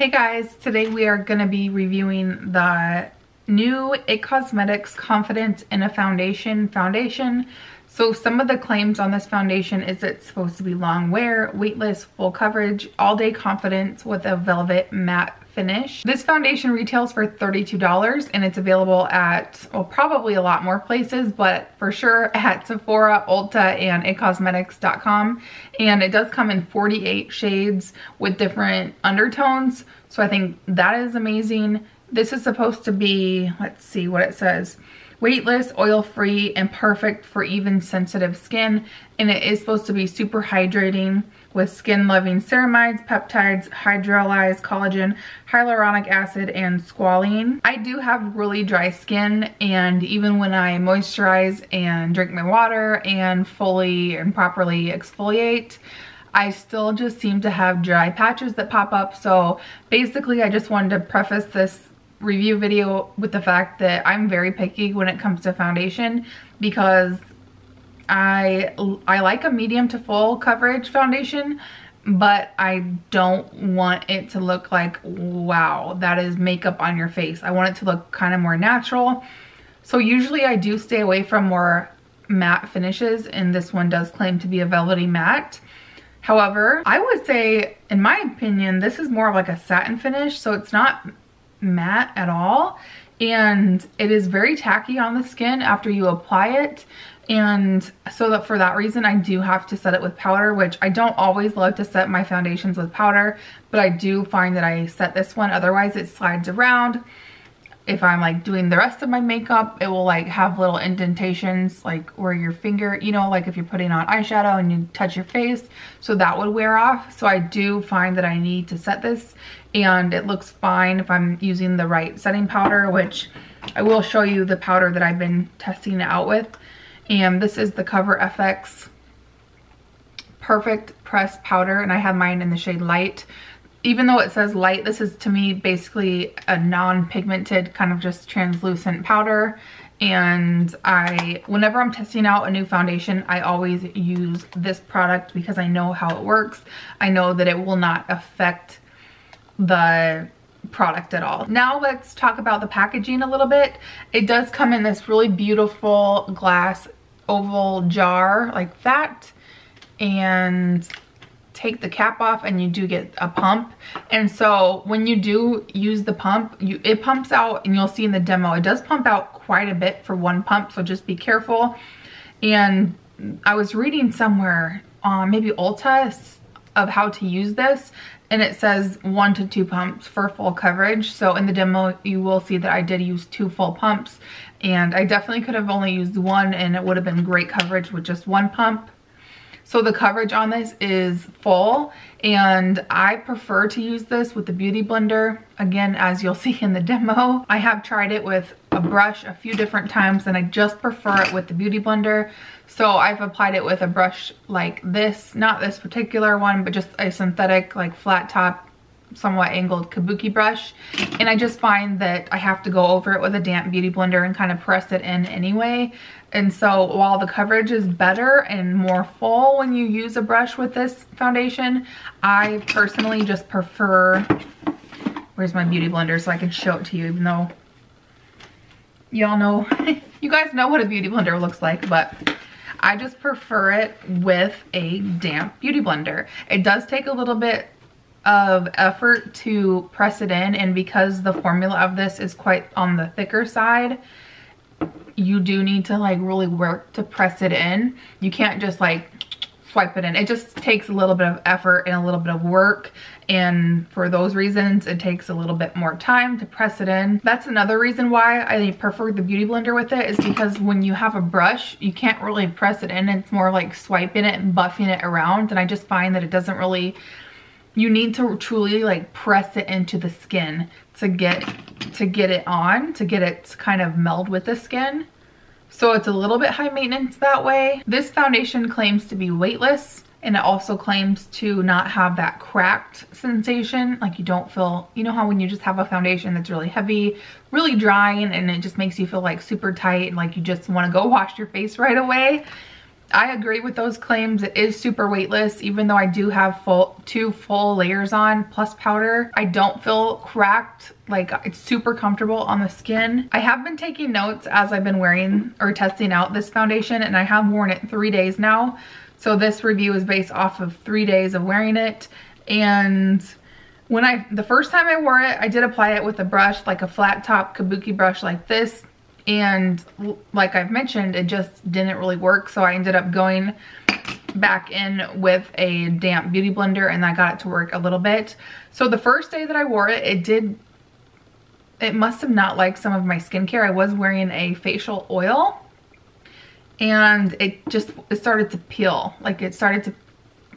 Hey guys, today we are going to be reviewing the new IT Cosmetics Confidence in a Foundation. So some of the claims on this foundation is it's supposed to be long wear, weightless, full coverage, all day confidence with a velvet matte finish. This foundation retails for $32 and it's available at, well, probably a lot more places, but for sure at Sephora, Ulta, and itcosmetics.com. And it does come in 48 shades with different undertones. So I think that is amazing. This is supposed to be, let's see what it says. Weightless, oil-free, and perfect for even sensitive skin. And it is supposed to be super hydrating with skin-loving ceramides, peptides, hydrolyzed collagen, hyaluronic acid, and squalene. I do have really dry skin, and even when I moisturize and drink my water and fully and properly exfoliate, I still just seem to have dry patches that pop up. So basically I just wanted to preface this review video with the fact that I'm very picky when it comes to foundation, because I like a medium to full coverage foundation, but I don't want it to look like, wow, that is makeup on your face. I want it to look kind of more natural. So usually I do stay away from more matte finishes, and this one does claim to be a velvety matte. However, I would say, in my opinion, this is more of like a satin finish, so it's not matte at all, and it is very tacky on the skin after you apply it. And so that for that reason I do have to set it with powder, which I don't always love to set my foundations with powder, but I do find that I set this one, otherwise it slides around. If I'm like doing the rest of my makeup, it will like have little indentations like where your finger, you know, like if you're putting on eyeshadow and you touch your face, so that would wear off. So I do find that I need to set this, and it looks fine if I'm using the right setting powder, which I will show you the powder that I've been testing it out with. And this is the Cover FX Perfect Press Powder, and I have mine in the shade Light. Even though it says light, this is to me basically a non-pigmented kind of just translucent powder. And whenever I'm testing out a new foundation, I always use this product because I know how it works. I know that it will not affect the product at all. Now let's talk about the packaging a little bit. It does come in this really beautiful glass oval jar like that, and take the cap off and you do get a pump. And so when you do use the pump, it pumps out, and you'll see in the demo it does pump out quite a bit for one pump, so just be careful. And I was reading somewhere on maybe Ulta of how to use this, and it says 1 to 2 pumps for full coverage. So in the demo you will see that I did use 2 full pumps, and I definitely could have only used 1 and it would have been great coverage with just 1 pump. So the coverage on this is full, and I prefer to use this with the Beauty Blender. Again, as you'll see in the demo, I have tried it with a brush a few different times, and I just prefer it with the Beauty Blender. So I've applied it with a brush like this, not this particular one, but just a synthetic like flat top, somewhat angled kabuki brush. And I just find that I have to go over it with a damp Beauty Blender and kind of press it in anyway. And so while the coverage is better and more full when you use a brush with this foundation, I personally just prefer, where's my Beauty Blender so I can show it to you, even though y'all know, you guys know what a Beauty Blender looks like, but I just prefer it with a damp Beauty Blender. It does take a little bit of effort to press it in, and because the formula of this is quite on the thicker side, you do need to like really work to press it in. You can't just like swipe it in. It just takes a little bit of effort and a little bit of work, and for those reasons it takes a little bit more time to press it in. That's another reason why I prefer the Beauty Blender with it, is because when you have a brush you can't really press it in. It's more like swiping it and buffing it around, and I just find that it doesn't really, you need to truly like press it into the skin to get it on, to get it to kind of meld with the skin. So it's a little bit high maintenance that way. This foundation claims to be weightless, and it also claims to not have that cracked sensation. Like you don't feel, you know how when you just have a foundation that's really heavy, really drying, and it just makes you feel like super tight and like you just want to go wash your face right away. I agree with those claims. It is super weightless, even though I do have two full layers on plus powder. I don't feel cracked. Like, it's super comfortable on the skin. I have been taking notes as I've been wearing or testing out this foundation, and I have worn it 3 days now. So this review is based off of 3 days of wearing it. And the first time I wore it, I did apply it with a brush, like a flat top kabuki brush like this. And like I've mentioned, it just didn't really work. So I ended up going back in with a damp beauty blender, and I got it to work a little bit. So the first day that I wore it, it must have not liked some of my skincare. I was wearing a facial oil, and it started to peel. Like, it started to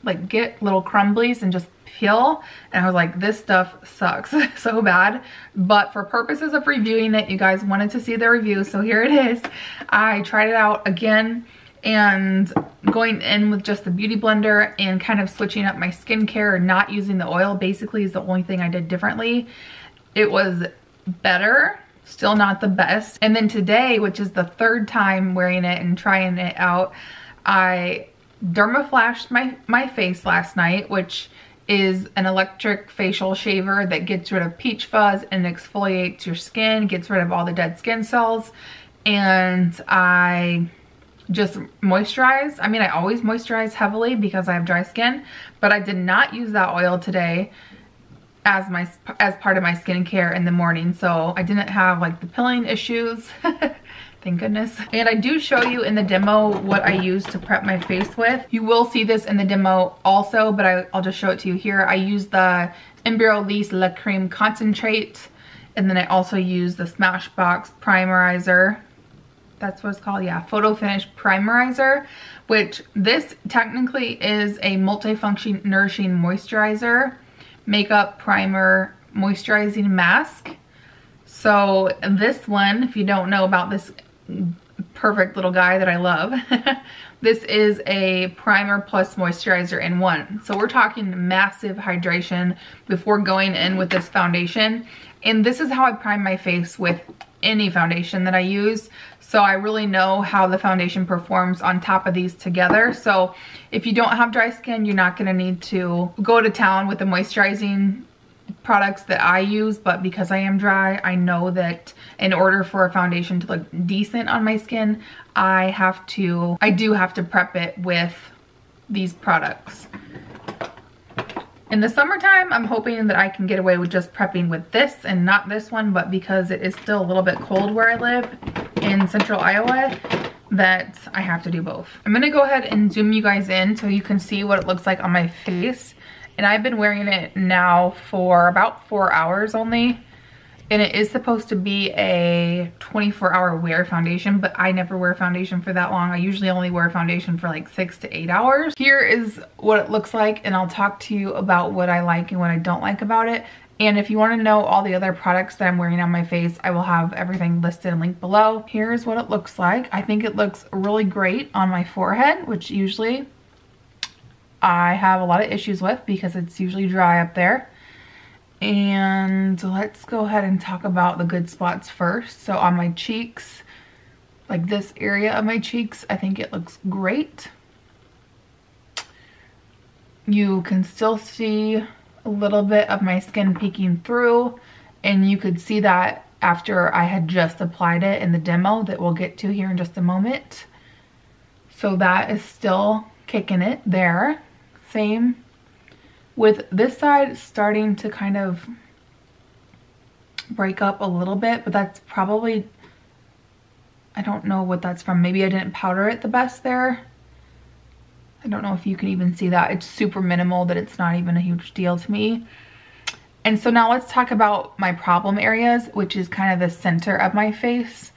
like get little crumblies and just peel, and I was like, this stuff sucks so bad. But for purposes of reviewing it, you guys wanted to see the review, so here it is. I tried it out again, and going in with just the beauty blender and kind of switching up my skincare, not using the oil basically is the only thing I did differently. It was better, still not the best. And then today, which is the third time wearing it and trying it out, I dermaflashed my face last night, which is an electric facial shaver that gets rid of peach fuzz and exfoliates your skin, gets rid of all the dead skin cells. And I just moisturize. I mean, I always moisturize heavily because I have dry skin, but I did not use that oil today as part of my skincare in the morning, so I didn't have like the peeling issues. Thank goodness. And I do show you in the demo what I use to prep my face with. You will see this in the demo also, but I'll just show it to you here. I use the Embryolisse La Creme Concentrate, and then I also use the Smashbox Primerizer. That's what it's called, yeah, Photo Finish Primerizer, which this technically is a multifunction nourishing moisturizer, makeup, primer, moisturizing mask. So this one, if you don't know about this perfect little guy that I love, this is a primer plus moisturizer in one. So we're talking massive hydration before going in with this foundation. And this is how I prime my face with any foundation that I use. So I really know how the foundation performs on top of these together. So if you don't have dry skin, you're not gonna need to go to town with the moisturizing products that I use, but because I am dry, I know that in order for a foundation to look decent on my skin, I do have to prep it with these products. In the summertime, I'm hoping that I can get away with just prepping with this and not this one, but because it is still a little bit cold where I live in central Iowa, that I have to do both. I'm gonna go ahead and zoom you guys in so you can see what it looks like on my face. And I've been wearing it now for about 4 hours only. And it is supposed to be a 24-hour wear foundation, but I never wear foundation for that long. I usually only wear foundation for like 6 to 8 hours. Here is what it looks like, and I'll talk to you about what I like and what I don't like about it. And if you want to know all the other products that I'm wearing on my face, I will have everything listed and linked below. Here's what it looks like. I think it looks really great on my forehead, which usually I have a lot of issues with because it's usually dry up there. And let's go ahead and talk about the good spots first. So on my cheeks, like this area of my cheeks, I think it looks great. You can still see a little bit of my skin peeking through, and you could see that after I had just applied it in the demo that we'll get to here in just a moment. So that is still kicking it there. Same with this side, starting to kind of break up a little bit, but that's probably, I don't know what that's from. Maybe I didn't powder it the best there. I don't know if you can even see that. It's super minimal that it's not even a huge deal to me. And so now let's talk about my problem areas, which is kind of the center of my face.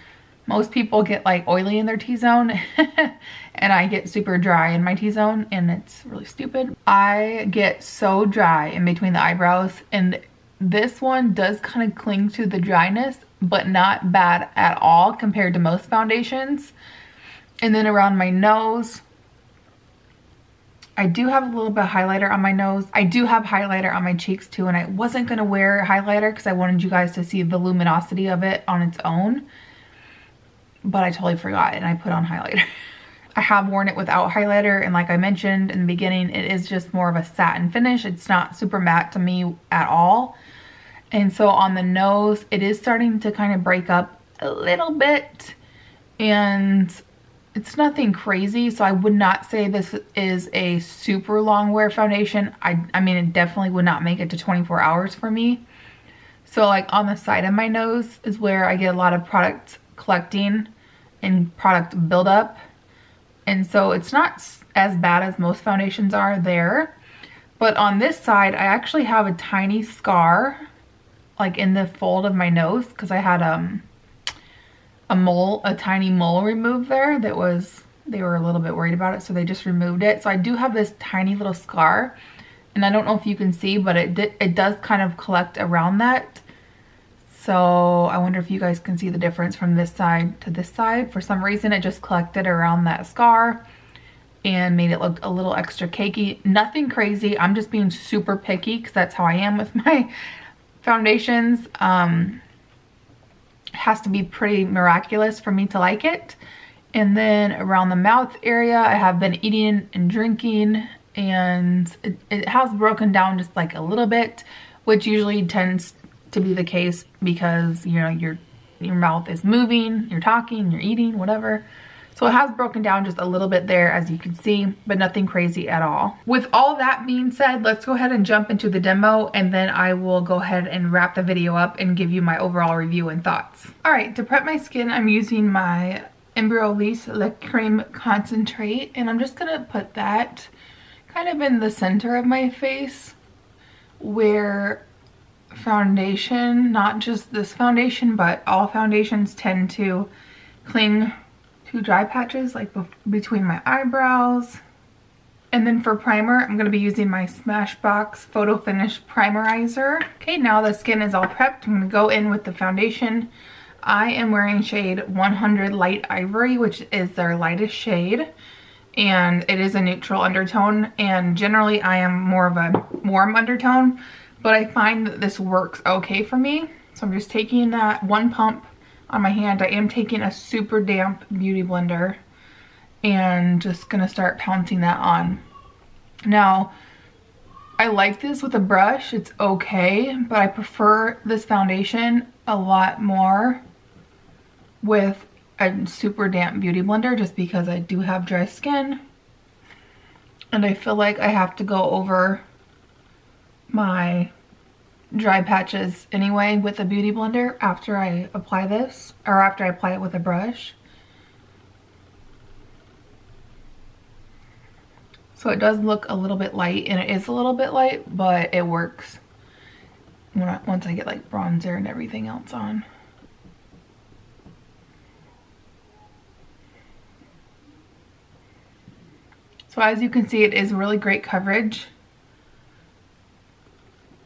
Most people get like oily in their T-zone and I get super dry in my T-zone, and it's really stupid. I get so dry in between the eyebrows, and this one does kind of cling to the dryness, but not bad at all compared to most foundations. And then around my nose, I do have a little bit of highlighter on my nose. I do have highlighter on my cheeks too, and I wasn't gonna wear highlighter because I wanted you guys to see the luminosity of it on its own. But I totally forgot and I put on highlighter. I have worn it without highlighter, and like I mentioned in the beginning, it is just more of a satin finish. It's not super matte to me at all. And so on the nose, it is starting to kind of break up a little bit, and it's nothing crazy. So I would not say this is a super long wear foundation. I mean, it definitely would not make it to 24 hours for me. So like on the side of my nose is where I get a lot of product collecting and product buildup. And so it's not as bad as most foundations are there. But on this side, I actually have a tiny scar like in the fold of my nose because I had a tiny mole removed there they were a little bit worried about it, so they just removed it. So I do have this tiny little scar, and I don't know if you can see, but it does kind of collect around that. So I wonder if you guys can see the difference from this side to this side. For some reason, it just collected around that scar and made it look a little extra cakey. Nothing crazy. I'm just being super picky because that's how I am with my foundations. It has to be pretty miraculous for me to like it. And then around the mouth area, I have been eating and drinking, and it has broken down just like a little bit, which usually tends to be the case because, you know, your mouth is moving, you're talking, you're eating, whatever. So it has broken down just a little bit there, as you can see, but nothing crazy at all. With all that being said, let's go ahead and jump into the demo, and then I will go ahead and wrap the video up and give you my overall review and thoughts. All right, to prep my skin, I'm using my Embryolisse Le Creme Concentrate, and I'm just gonna put that kind of in the center of my face where foundation, not just this foundation, but all foundations tend to cling to dry patches, like between my eyebrows. And then for primer, I'm going to be using my Smashbox Photo Finish Primerizer. Okay, now the skin is all prepped. I'm going to go in with the foundation. I am wearing shade 100 Light Ivory, which is their lightest shade. And it is a neutral undertone. And generally, I am more of a warm undertone. But I find that this works okay for me. So I'm just taking that one pump on my hand. I am taking a super damp beauty blender and just gonna start pouncing that on. Now, I like this with a brush, it's okay, but I prefer this foundation a lot more with a super damp beauty blender just because I do have dry skin and I feel like I have to go over my dry patches anyway with a beauty blender after I apply this, or after I apply it with a brush. So it does look a little bit light, and it is a little bit light, but it works once I get like bronzer and everything else on. So as you can see, it is really great coverage.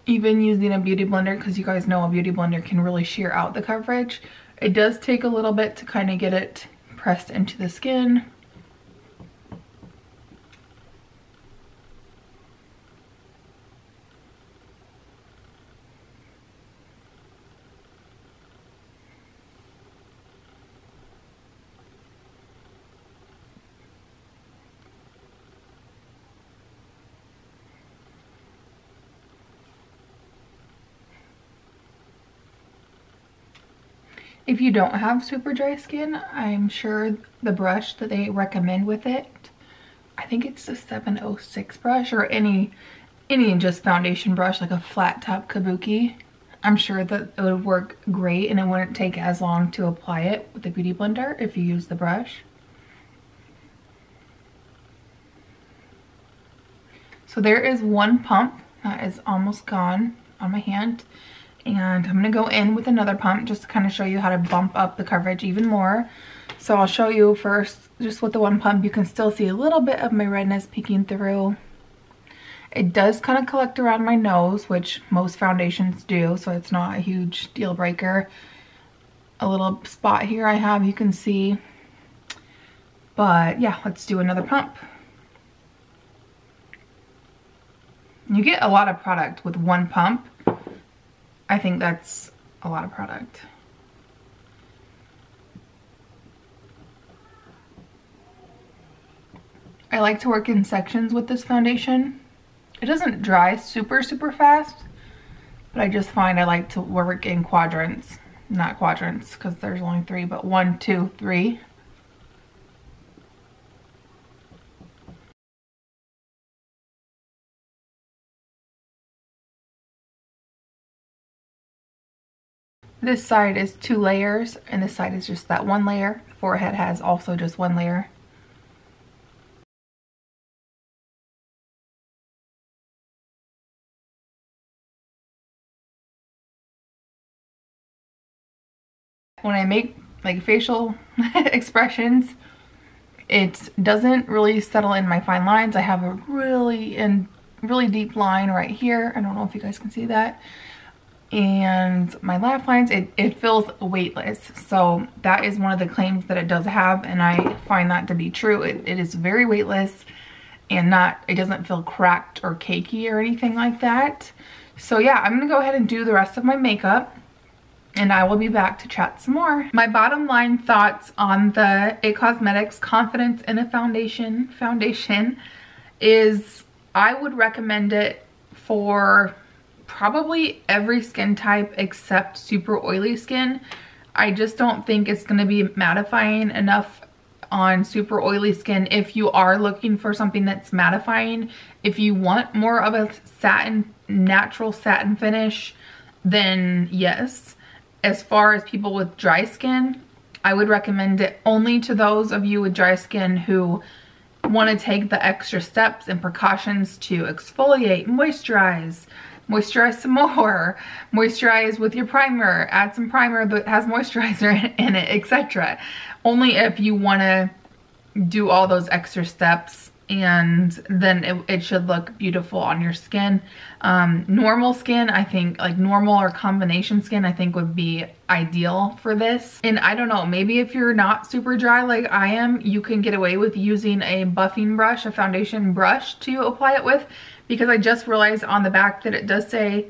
Even using a beauty blender, because you guys know a beauty blender can really shear out the coverage. It does take a little bit to kind of get it pressed into the skin. If you don't have super dry skin, I'm sure the brush that they recommend with it, I think it's the 706 brush, or any just foundation brush, like a flat top kabuki. I'm sure that it would work great and it wouldn't take as long to apply it with the beauty blender if you use the brush. So there is one pump that is almost gone on my hand. And I'm going to go in with another pump just to kind of show you how to bump up the coverage even more. So I'll show you first, just with the one pump, you can still see a little bit of my redness peeking through. It does kind of collect around my nose, which most foundations do, so it's not a huge deal breaker. A little spot here I have, you can see. But yeah, let's do another pump. You get a lot of product with one pump. I think that's a lot of product. I like to work in sections with this foundation. It doesn't dry super fast, but I just find I like to work in quadrants. Not quadrants, because there's only 3, but 1, 2, 3. This side is 2 layers, and this side is just that 1 layer. The forehead has also just 1 layer. When I make like facial expressions, it doesn't really settle in my fine lines. I have a really deep line right here. I don't know if you guys can see that. And my laugh lines, it feels weightless. So that is one of the claims that it does have, and I find that to be true. It is very weightless and it doesn't feel cracked or cakey or anything like that. So yeah, I'm gonna go ahead and do the rest of my makeup, and I will be back to chat some more. My bottom line thoughts on the IT Cosmetics Confidence in a Foundation is I would recommend it for probably every skin type except super oily skin. I just don't think it's going to be mattifying enough on super oily skin. If you are looking for something that's mattifying, if you want more of a natural satin finish, then yes. As far as people with dry skin, I would recommend it only to those of you with dry skin who want to take the extra steps and precautions to exfoliate, moisturize some more, moisturize with your primer, add some primer that has moisturizer in it, etc. Only if you want to do all those extra steps, and then it should look beautiful on your skin. Normal skin, I think, like normal or combination skin, I think would be ideal for this. And I don't know, maybe if you're not super dry like I am, you can get away with using a buffing brush, a foundation brush to apply it with, because I just realized on the back that it does say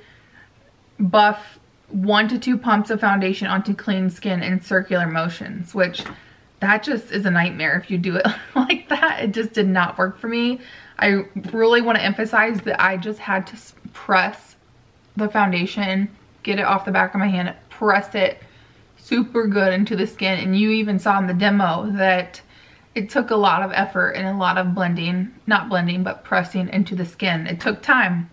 buff 1 to 2 pumps of foundation onto clean skin in circular motions, which that just is a nightmare if you do it like that. It just did not work for me. I really want to emphasize that I just had to press the foundation, get it off the back of my hand, press it super good into the skin. And you even saw in the demo that it took a lot of effort and a lot of blending, not blending, but pressing into the skin. It took time.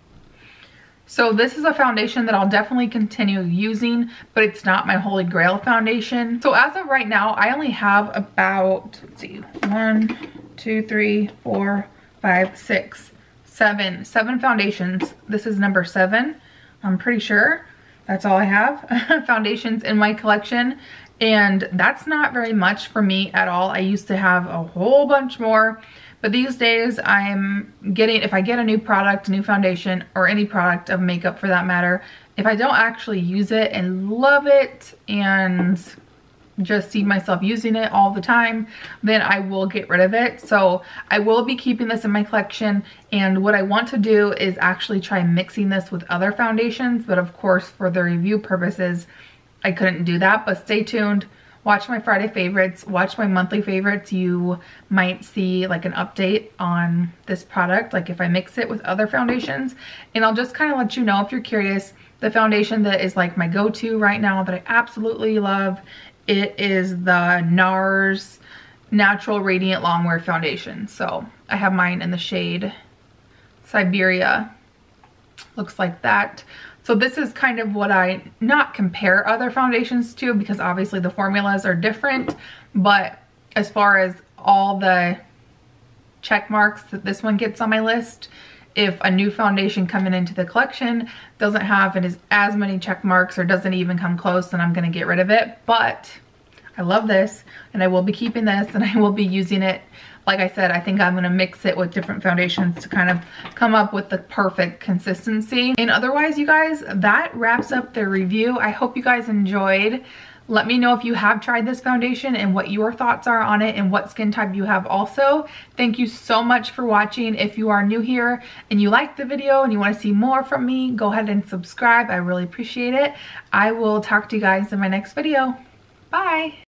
So this is a foundation that I'll definitely continue using, but it's not my holy grail foundation. So as of right now, I only have about, let's see, 1, 2, 3, 4, 5, 6, 7 foundations. This is number 7. I'm pretty sure that's all I have foundations in my collection. And that's not very much for me at all. I used to have a whole bunch more. But these days I'm getting, if I get a new product, a new foundation, or any product of makeup for that matter, if I don't actually use it and love it and just see myself using it all the time, then I will get rid of it. So I will be keeping this in my collection, and what I want to do is actually try mixing this with other foundations, but of course for the review purposes I couldn't do that. But stay tuned. Watch my Friday favorites, watch my monthly favorites. You might see like an update on this product, like if I mix it with other foundations. And I'll just kind of let you know, if you're curious, the foundation that is like my go-to right now that I absolutely love, it is the NARS Natural Radiant Longwear Foundation. So I have mine in the shade Siberia. Looks like that. So this is kind of what I not compare other foundations to, because obviously the formulas are different, but as far as all the check marks that this one gets on my list, if a new foundation coming into the collection doesn't have as many check marks or doesn't even come close, then I'm going to get rid of it. But I love this, and I will be keeping this, and I will be using it. Like I said, I think I'm going to mix it with different foundations to kind of come up with the perfect consistency. And otherwise, you guys, that wraps up the review. I hope you guys enjoyed. Let me know if you have tried this foundation and what your thoughts are on it and what skin type you have also. Thank you so much for watching. If you are new here and you liked the video and you want to see more from me, go ahead and subscribe. I really appreciate it. I will talk to you guys in my next video. Bye.